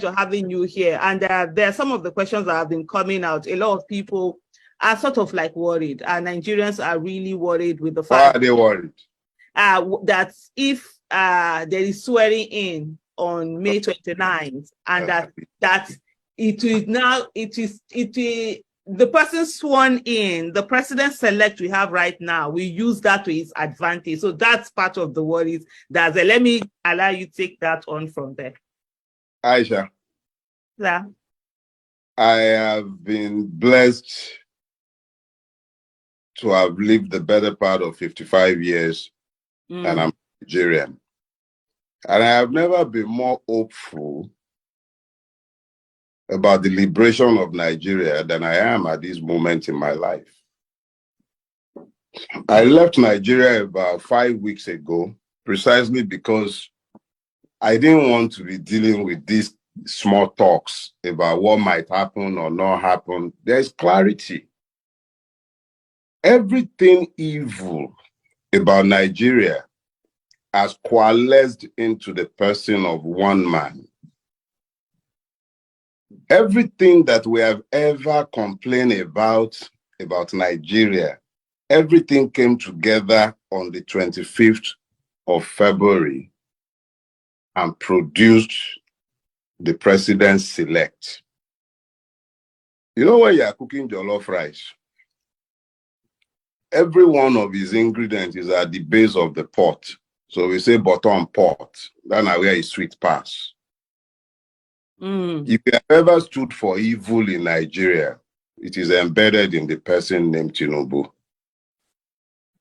having you here. And there are some of the questions that have been coming out. A lot of people are sort of like worried, and Nigerians are really worried with the fact. Why are they worried? That if there is swearing in on May 29th, and that it is the person sworn in, the president-elect we have right now, we use that to his advantage. So that's part of the worries. Let me allow you to take that on from there. Aisha. Yeah. I have been blessed to have lived the better part of 55 years, and I'm Nigerian. And I have never been more hopeful about the liberation of Nigeria than I am at this moment in my life. I left Nigeria about 5 weeks ago, precisely because I didn't want to be dealing with these small talks about what might happen or not happen. There's clarity. Everything evil about Nigeria has coalesced into the person of one man. Everything that we have ever complained about Nigeria, everything came together on the 25th of February and produced the president-elect. You know, when you are cooking jollof rice, every one of his ingredients is at the base of the pot. So we say bottom pot. That's where his sweet pass. If you have ever stood for evil in Nigeria, it is embedded in the person named Tinubu.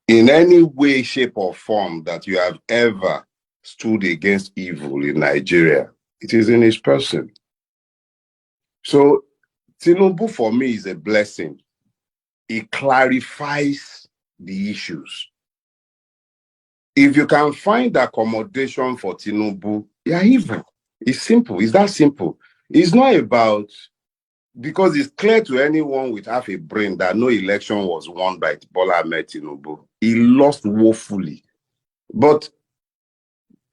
In any way, shape, or form that you have ever stood against evil in Nigeria, it is in his person. So Tinubu for me is a blessing. It clarifies the issues. If you can find accommodation for Tinubu, you're evil. It's simple. It's that simple. It's not about, because it's clear to anyone with half a brain that no election was won by Bola Ahmed Tinubu. He lost woefully. But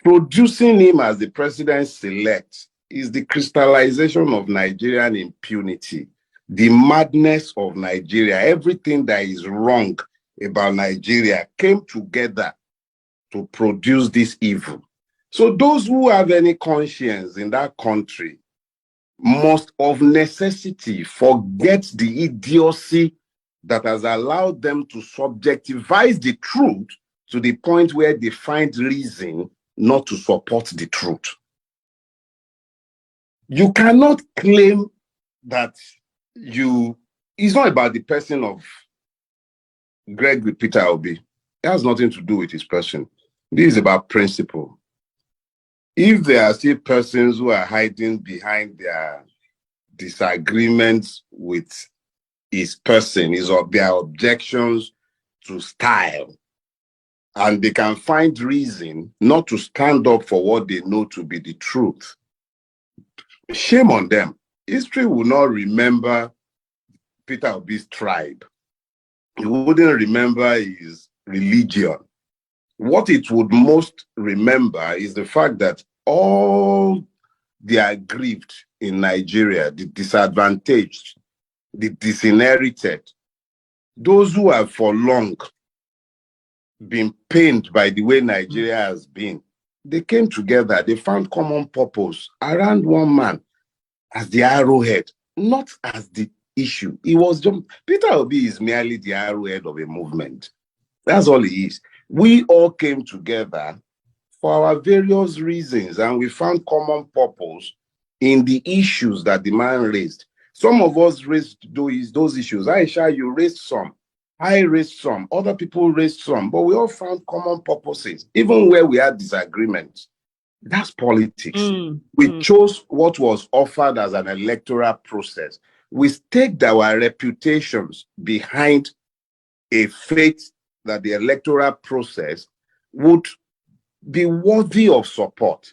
producing him as the president-elect is the crystallization of Nigerian impunity, the madness of Nigeria. Everything that is wrong about Nigeria came together to produce this evil. So those who have any conscience in that country must of necessity forget the idiocy that has allowed them to subjectivize the truth to the point where they find reason not to support the truth. You cannot claim that it's not about the person of Gregory Peter Obi. It has nothing to do with his person. This is about principle. If there are still persons who are hiding behind their disagreements with his person, their objections to style, and they can find reason not to stand up for what they know to be the truth, shame on them. History will not remember Peter Obi's tribe. It wouldn't remember his religion. What it would most remember is the fact that all the aggrieved in Nigeria, the disadvantaged, the disinherited, those who have for long been pained by the way Nigeria has been, they came together, they found common purpose around one man as the arrowhead, not as the issue. Peter Obi is merely the arrowhead of a movement. That's all he is. We all came together for our various reasons, and we found common purpose in the issues that the man raised. Some of us raised those issues. Aisha, you raised some. I raised some. Other people raised some. But we all found common purposes, even where we had disagreements. That's politics. We chose what was offered as an electoral process. We staked our reputations behind a faith that the electoral process would be worthy of support.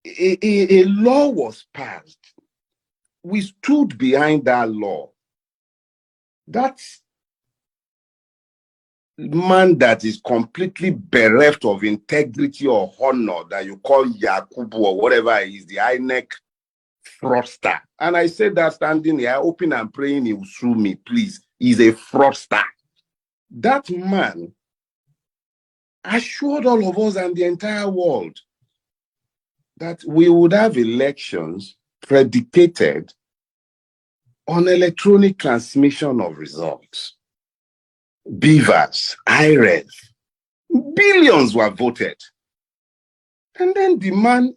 A law was passed. We stood behind that law. That man that is completely bereft of integrity or honor that you call Yakubu or whatever is the Inec fraudster. And I said that standing here, hoping and praying he will sue me, please. He's a fraudster. That man assured all of us and the entire world that we would have elections predicated on electronic transmission of results. Beavers, IREF, billions were voted. And then the man,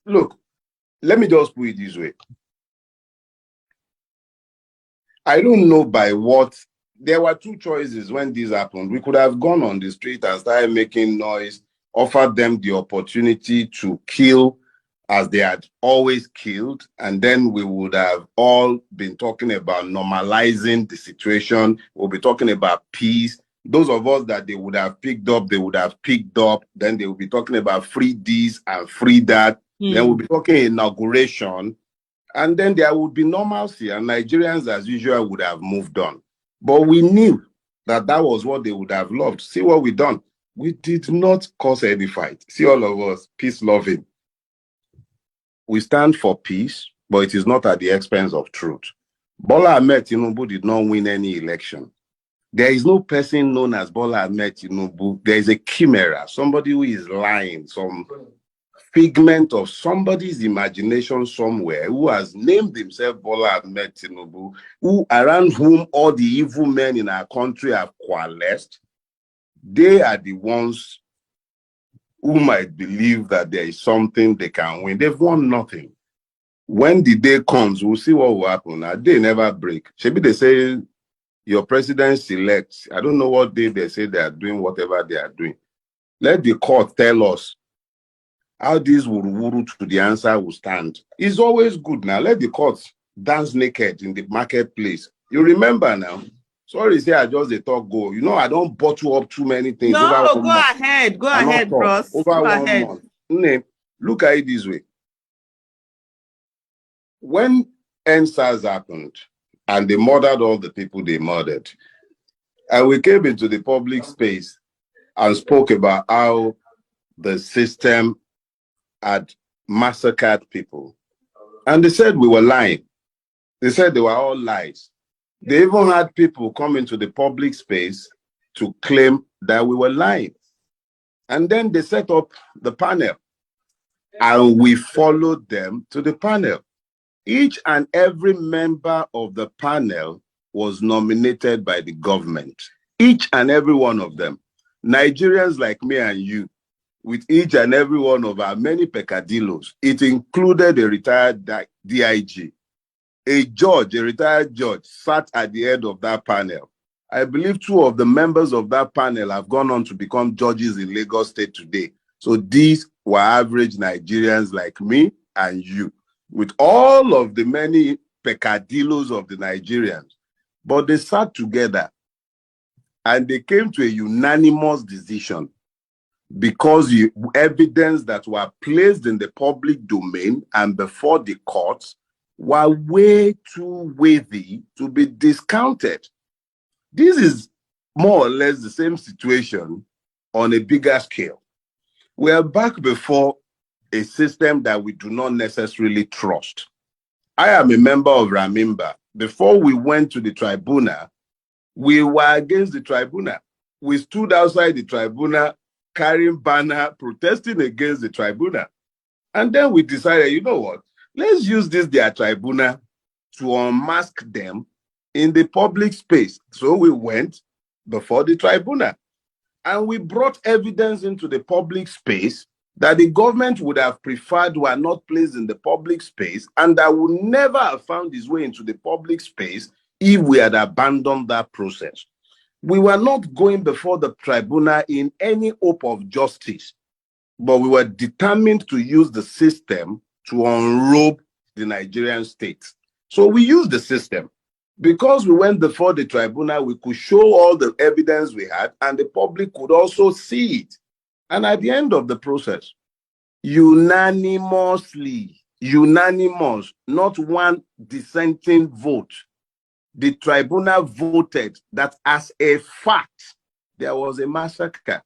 look, let me just put it this way. I don't know by what, there were two choices when this happened. We could have gone on the street and started making noise, offered them the opportunity to kill as they had always killed, and then we would have all been talking about normalizing the situation. We'll be talking about peace. Those of us that they would have picked up, they would have picked up. Then they will be talking about free this and free that. Then we'll be talking inauguration. And then there would be normalcy, and Nigerians, as usual, would have moved on. But we knew that that was what they would have loved. See what we done. We did not cause any fight. See all of us, peace-loving. We stand for peace, but it is not at the expense of truth. Bola Ahmed Tinubu did not win any election. There is no person known as Bola Ahmed Tinubu. There is a chimera, somebody who is lying, some figment of somebody's imagination somewhere, who has named himself Bola Ahmed Tinubu, around whom all the evil men in our country have coalesced. They are the ones who might believe that there is something they can win. They've won nothing. When the day comes, we'll see what will happen. Now, they never break. Maybe they say your president selects. I don't know what day they say they are doing whatever they are doing. Let the court tell us how this wuru to the answer will stand. It's always good now. Let the courts dance naked in the marketplace. You remember now? Sorry, say I just the talk go. You know, I don't bottle up too many things. No, go ahead. Go ahead, bros. Over go 1 ahead. month. Look at it this way. When NSAS happened and they murdered all the people they murdered, and we came into the public space and spoke about how the system had massacred people. And they said we were lying. They said they were all lies. They even had people come into the public space to claim that we were lying. And then they set up the panel and we followed them to the panel. Each and every member of the panel was nominated by the government. Each and every one of them. Nigerians like me and you, with each and every one of our many peccadillos. It included a retired DIG. A judge, a retired judge, sat at the head of that panel. I believe 2 of the members of that panel have gone on to become judges in Lagos State today. So these were average Nigerians like me and you, with all of the many peccadillos of the Nigerians. But they sat together and they came to a unanimous decision because evidence that were placed in the public domain and before the courts were way too weighty to be discounted. This is more or less the same situation on a bigger scale. We are back before a system that we do not necessarily trust. I am a member of Ramimba. Before we went to the tribunal, we were against the tribunal. We stood outside the tribunal carrying banner, protesting against the tribunal. And then we decided, you know what? Let's use their tribunal to unmask them in the public space. So we went before the tribunal and we brought evidence into the public space that the government would have preferred were not placed in the public space and that would never have found its way into the public space if we had abandoned that process. We were not going before the tribunal in any hope of justice, but we were determined to use the system to unrobe the Nigerian state. So we used the system. Because we went before the tribunal, we could show all the evidence we had, and the public could also see it. And at the end of the process, unanimous, not one dissenting vote, the tribunal voted that as a fact, there was a massacre.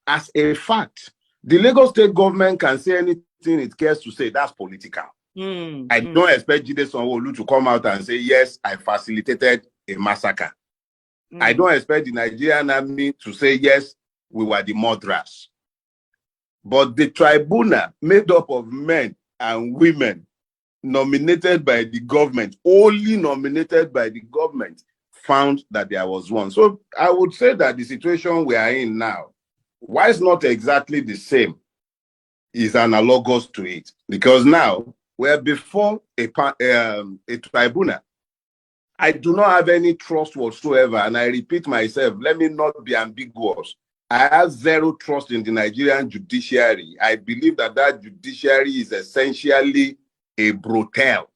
As a fact, the Lagos state government can say anything it cares to say. That's political. I don't expect Jide Sanwo-Olu to come out and say, yes, I facilitated a massacre. I don't expect the Nigerian army to say, yes, we were the murderers. But the tribunal, made up of men and women, nominated by the government, only nominated by the government, found that there was one. So I would say that the situation we are in now, why it's not exactly the same, is analogous to it. Because now, we're before a tribunal. I do not have any trust whatsoever, and I repeat myself, let me not be ambiguous. I have zero trust in the Nigerian judiciary. I believe that that judiciary is essentially a brothel.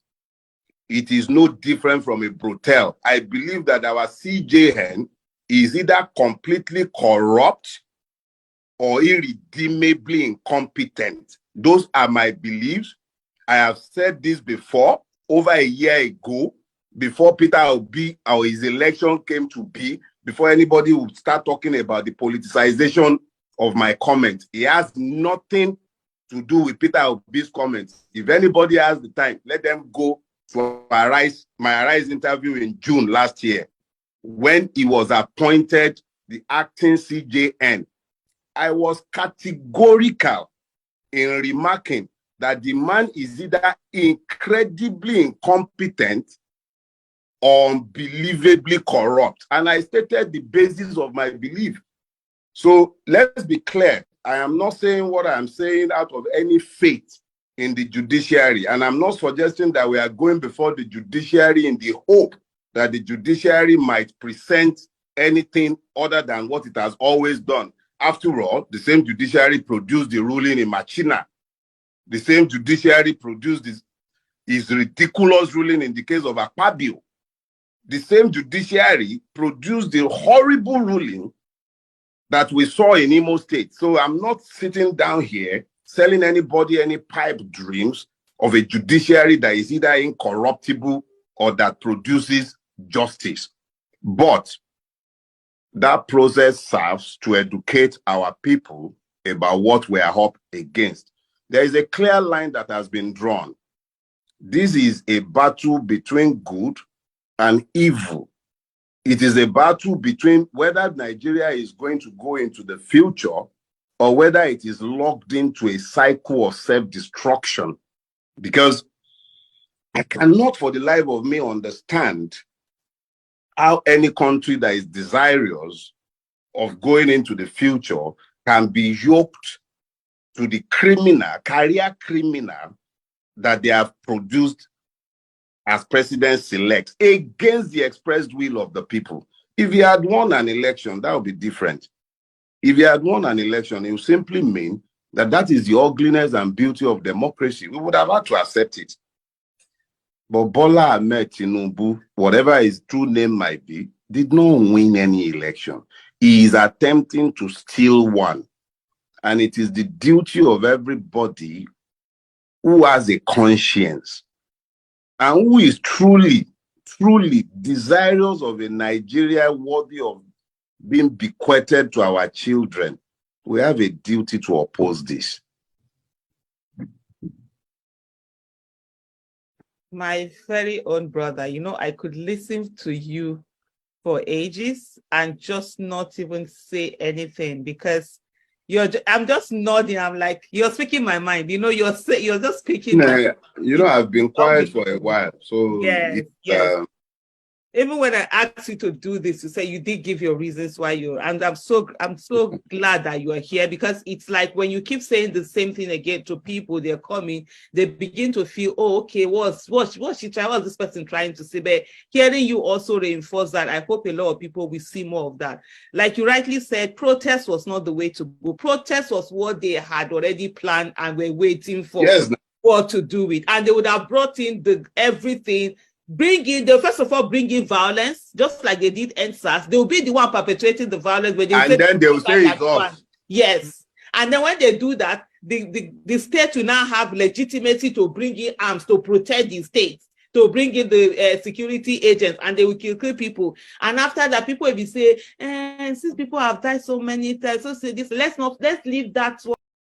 It is no different from a brothel. I believe that our CJN is either completely corrupt or irredeemably incompetent. Those are my beliefs. I have said this before, over a year ago, before Peter Obi or his election came to be, before anybody would start talking about the politicization of my comments. It has nothing to do with Peter Obi's comments. If anybody has the time, let them go to my Arise interview in June last year, when he was appointed the acting CJN. I was categorical in remarking that the man is either incredibly incompetent or unbelievably corrupt. And I stated the basis of my belief. So let's be clear. I am not saying what I'm saying out of any faith in the judiciary. And I'm not suggesting that we are going before the judiciary in the hope that the judiciary might present anything other than what it has always done. After all, the same judiciary produced the ruling in Machina. The same judiciary produced his ridiculous ruling in the case of Akpabio. The same judiciary produced the horrible ruling that we saw in Imo State. So I'm not sitting down here selling anybody any pipe dreams of a judiciary that is either incorruptible or that produces justice. But that process serves to educate our people about what we are up against. There is a clear line that has been drawn. This is a battle between good and evil. It is a battle between whether Nigeria is going to go into the future or whether it is locked into a cycle of self-destruction. Because I cannot for the life of me understand how any country that is desirous of going into the future can be yoked to the career criminal that they have produced as president-elect against the expressed will of the people. If he had won an election, that would be different. If he had won an election, it would simply mean that that is the ugliness and beauty of democracy. We would have had to accept it. But Bola Ahmed Tinubu, whatever his true name might be, did not win any election. He is attempting to steal one. And it is the duty of everybody who has a conscience and who is truly, truly desirous of a Nigeria worthy of being bequeathed to our children. We have a duty to oppose this. My very own brother, you know, I could listen to you for ages and just not even say anything because I'm just nodding. I'm like, you're speaking my mind. You know, you're just speaking. You know, I've been quiet for a while. So yes. Even when I asked you to do this, you say you did give your reasons why and I'm so glad that you are here, because it's like when you keep saying the same thing again to people, they're coming, they begin to feel, oh, okay, what's this person trying to say? But hearing you also reinforce that, I hope a lot of people will see more of that. Like you rightly said, protest was not the way to go. Protest was what they had already planned and were waiting for what to do with. And they would have brought in everything. They'll first of all bring in violence, just like they did NSAS. They'll be the one perpetrating the violence. Then they'll say it's off. Yes. And then when they do that, the state will now have legitimacy to bring in arms to protect the state. to bring in the security agents, and they will kill people. And after that, people will be say, since people have died so many times, so say this, let's leave that one.